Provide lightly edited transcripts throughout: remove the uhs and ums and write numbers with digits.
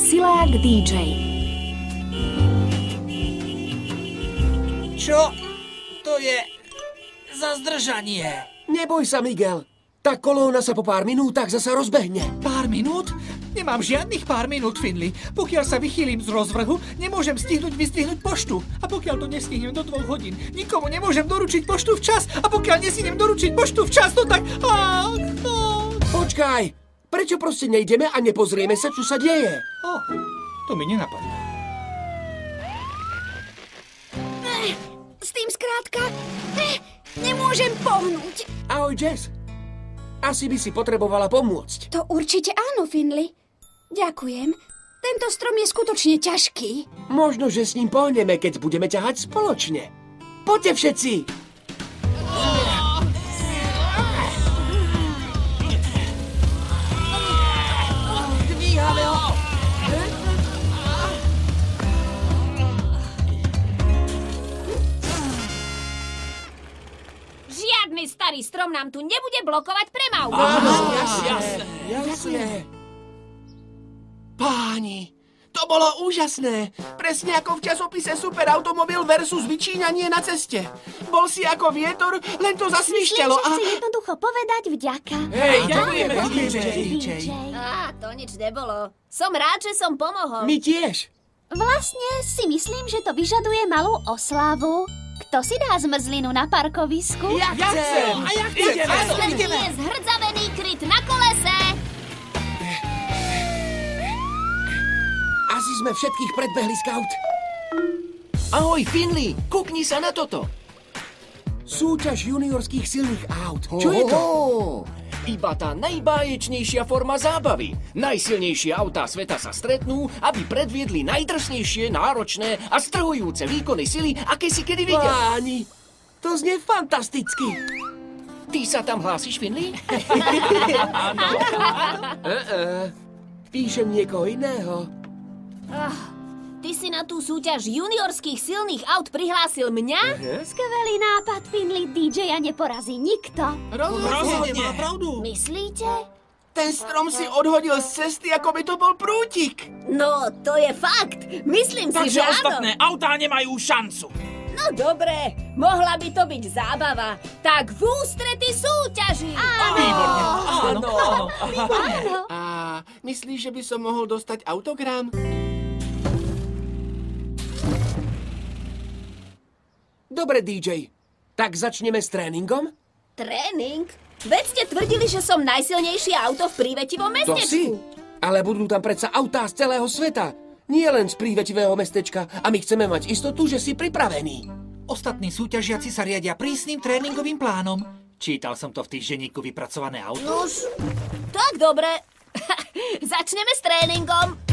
Silák DJ. Čo to je za zdržanie? Neboj sa, Miguel. Tá kolóna sa po pár minútach zasa rozbehne. Pár minút? Nemám žiadnych pár minút, Finley. Pokiaľ sa vychýlim z rozvrhu, nemôžem stihnúť vystrihnúť poštu. A pokiaľ to nestihnem do 2 hodín, nikomu nemôžem doručiť poštu včas. A pokiaľ nestihnem doručiť poštu včas, no tak... Počkaj! Prečo proste nejdeme a nepozrieme sa, čo sa deje? To mi nenapadlo. S tým skrátka nemôžem pohnúť. Ahoj, Jess. Asi by si potrebovala pomôcť. To určite áno, Finley. Ďakujem. Tento strom je skutočne ťažký. Možno, že s ním pohneme, keď budeme ťahať spoločne. Poďte všetci! Dvíhame ho! Žiadny starý strom nám tu nebude blokovať premávku. Jasné. Páni, to bolo úžasné. Presne ako v časopise Superautomobil versus vyčíňanie na ceste. Bol si ako vietor, len to zasvišťalo a... Chce jednoducho povedať vďaka. Hej, ďakujeme, DJ. To nič nebolo. Som rád, že som pomohol. My tiež. Vlastne si myslím, že to vyžaduje malú oslávu. Kto si dá zmrzlinu na parkovisku? Ja chcem! A ja chcem! Posledný je zhrdzavený kryt na kolese. Asi sme všetkých predbehli, Scout. Ahoj, Finley, kukni sa na toto. Súťaž juniorských silných aut. Čo je to? Iba tá najbáječnejšia forma zábavy. Najsilnejšie autá sveta sa stretnú, aby predviedli najdrsnejšie, náročné a strhujúce výkony sily, aké si kedy videl. Páni, to znie fantasticky. Ty sa tam hlásiš, Finley? Píšem niekoho iného. Ty si na tú súťaž juniorských silných aut prihlásil mňa? Skvelý nápad, Finley. DJ-a neporazí nikto. Rozhodne má pravdu. Myslíte? Ten strom si odhodil z cesty, ako by to bol prútik. No, to je fakt. Myslím si, že áno. ostatné autá nemajú šancu. No dobre, mohla by to byť zábava. Tak v ústrety súťaži. Výborne. Áno. A myslíš, že by som mohol dostať autogram? Dobre, DJ. Tak začneme s tréningom? Tréning? Veď ste tvrdili, že som najsilnejšie auto v prívetivom To mestečku. si. Ale budú tam predsa autá z celého sveta. Nie len z prívetivého mestečka. A my chceme mať istotu, že si pripravený. Ostatní súťažiaci sa riadia prísnym tréningovým plánom. Čítal som to v týždenníku Vypracované auto. Nuž, tak dobre. Začneme s tréningom.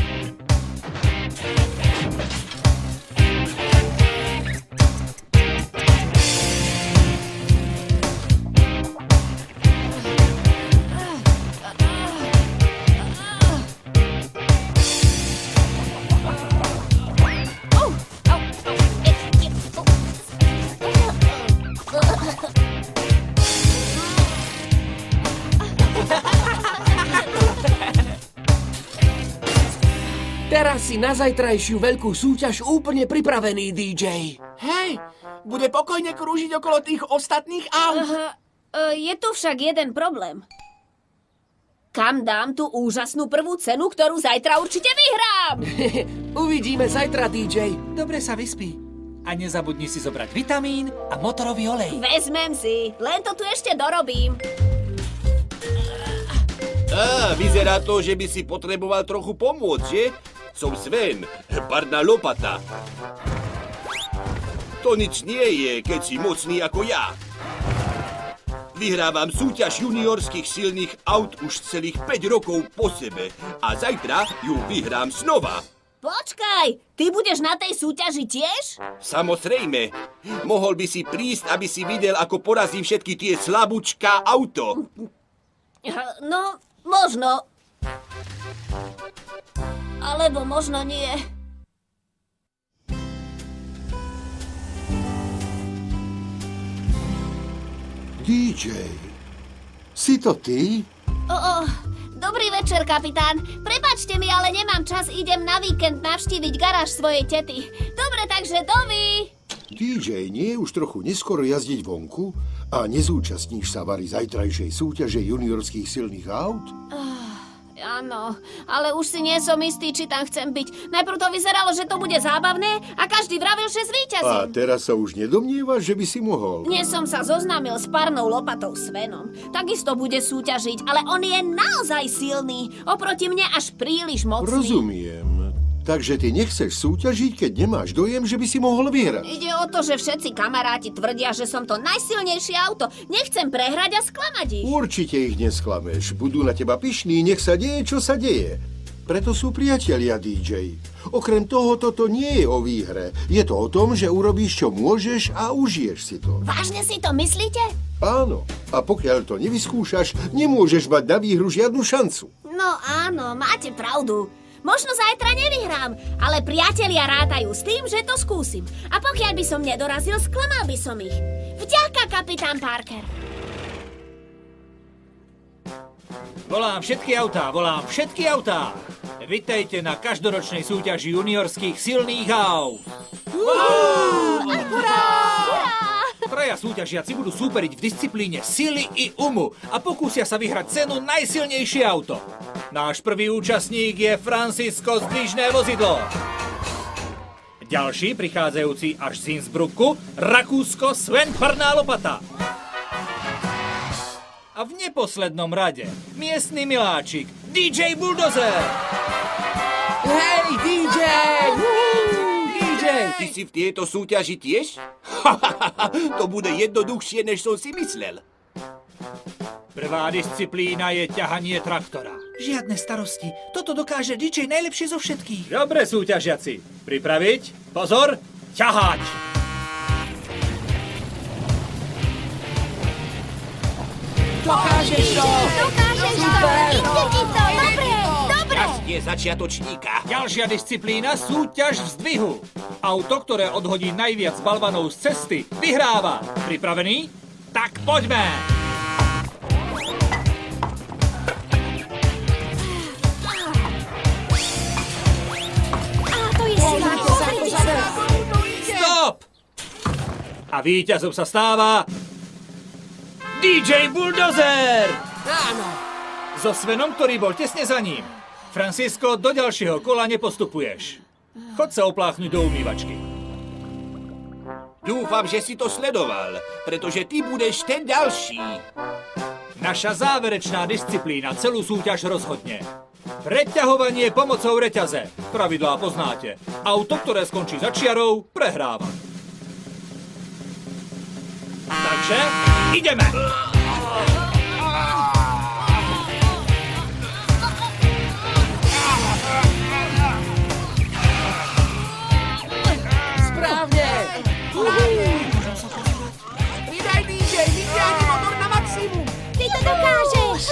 Teraz si na zajtrajšiu veľkú súťaž úplne pripravený, DJ. Hej, bude pokojne krúžiť okolo tých ostatných aut. Je tu však jeden problém. Kam dám tú úžasnú prvú cenu, ktorú zajtra určite vyhrám? Uvidíme zajtra, DJ. Dobre sa vyspí. A nezabudni si zobrať vitamín a motorový olej. Vezmem si, len to tu ešte dorobím. Vyzerá to, že by si potreboval trochu pomôcť, že? Som Sven, parná lopata. To nič nie je, keď si mocný ako ja. Vyhrávam súťaž juniorských silných aut už celých 5 rokov po sebe a zajtra ju vyhrám znova. Počkaj, ty budeš na tej súťaži tiež? Samozrejme. Mohol by si prísť, aby si videl, ako porazím všetky tie slabúčká auto. No, možno. Alebo možno nie. DJ, si to ty? Dobrý večer, kapitán. Prepáčte mi, ale nemám čas, idem na víkend navštíviť garáž svojej tety. Dobre, takže dovi. DJ, nie je už trochu neskoro jazdiť vonku? A nezúčastníš sa Vary zajtrajšej súťaže juniorských silných aut? Áno, ale už si nie som istý, či tam chcem byť. Najprv to vyzeralo, že to bude zábavné a každý vravil, že A zvíťazím. teraz sa už nedomnievaš, že by si mohol? Dnes som sa zoznámil s párnou lopatou Svenom. Takisto bude súťažiť, ale on je naozaj silný. Oproti mne až príliš mocný. Rozumiem. Takže ty nechceš súťažiť, keď nemáš dojem, že by si mohol vyhrať. Ide o to, že všetci kamaráti tvrdia, že som to najsilnejšie auto. Nechcem prehrať a sklamať ich. Určite ich nesklameš. Budú na teba pyšní, nech sa deje, čo sa deje. Preto sú priatelia, DJ. Okrem toho, toto nie je o výhre. Je to o tom, že urobíš, čo môžeš a užiješ si to. Vážne si to myslíte? Áno. A pokiaľ to nevyskúšaš, nemôžeš mať na výhru žiadnu šancu. No áno, máte pravdu. Možno zajtra nevyhrám, ale priatelia rátajú s tým, že to skúsim. A pokiaľ by som nedorazil, sklamal by som ich. Vďaka, kapitán Parker. Volám všetky autá. Vitajte na každoročnej súťaži juniorských silných aut. Traja súťažiaci budú súperiť v disciplíne sily i umu a pokúsia sa vyhrať cenu najsilnejšie auto. Náš prvý účastník je Francisco Zdvižné vozidlo. Ďalší, prichádzajúci až z Innsbrucku, Rakúsko, Sven Parná lopata. A v neposlednom rade miestny miláčik DJ Bulldozer. Hej, DJ! DJ, ty si v tieto súťaži tiež? To bude jednoduchšie, než som si myslel. Prvá disciplína je ťahanie traktora. Žiadne starosti. Toto dokáže DJ najlepšie zo všetkých. Dobre, súťažiaci. Pripraviť? Pozor, ťahať! Dokážeš to! Ide ti to, dobre. Rastie začiatočníka. Ďalšia disciplína, súťaž vzdvihu. Auto, ktoré odhodí najviac balvanov z cesty, vyhráva. Pripravený? Tak poďme! Stop! A víťazom sa stáva DJ Bulldozer! Áno. So Svenom, ktorý bol tesne za ním. Francisco, do ďalšieho kola nepostupuješ. Chod sa opláchnuť do umývačky. Dúfam, že si to sledoval, pretože ty budeš ten ďalší. Naša záverečná disciplína celú súťaž rozhodne. Preťahovanie pomocou reťaze. Pravidlá poznáte. Auto, ktoré skončí za čiarou, prehráva. Takže ideme! Správne! Pridaj, DJ, vyťahni motor na maximum! Ty to dokážeš.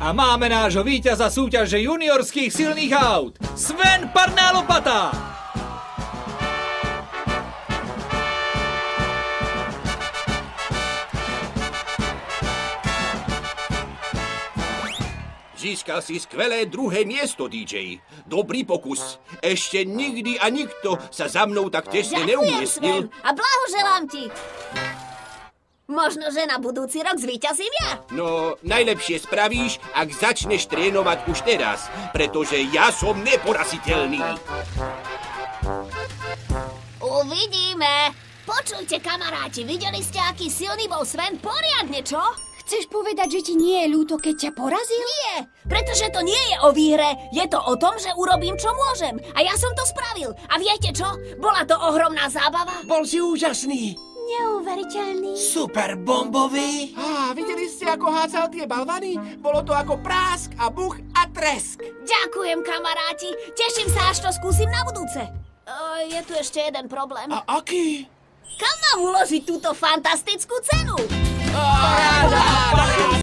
A máme nášho víťaza súťaže juniorských silných aut. Sven Parná lopata! Získal si skvelé druhé miesto, DJ. Dobrý pokus. Ešte nikdy a nikto sa za mnou tak tesne Ďakujem, neumiestnil. Sven, a blahoželám ti. Možno, že na budúci rok zvíťazím ja. No, najlepšie spravíš, ak začneš trénovať už teraz, pretože ja som neporaziteľný. Uvidíme. Počujte, kamaráti, videli ste, aký silný bol Sven? Poriadne, čo? Chceš povedať, že ti nie je ľúto, keď ťa porazil? Nie, pretože to nie je o výhre. Je to o tom, že urobím, čo môžem. A ja som to spravil. A viete čo? Bola to ohromná zábava. Bol si úžasný. Neuveriteľný. Super bombový. Videli ste, ako hádzal tie balvany? Bolo to ako prásk a buch a tresk. Ďakujem, kamaráti. Teším sa, až to skúsim na budúce. Je tu ešte jeden problém. A aký? Kam mám uložiť túto fantastickú cenu? Paráda!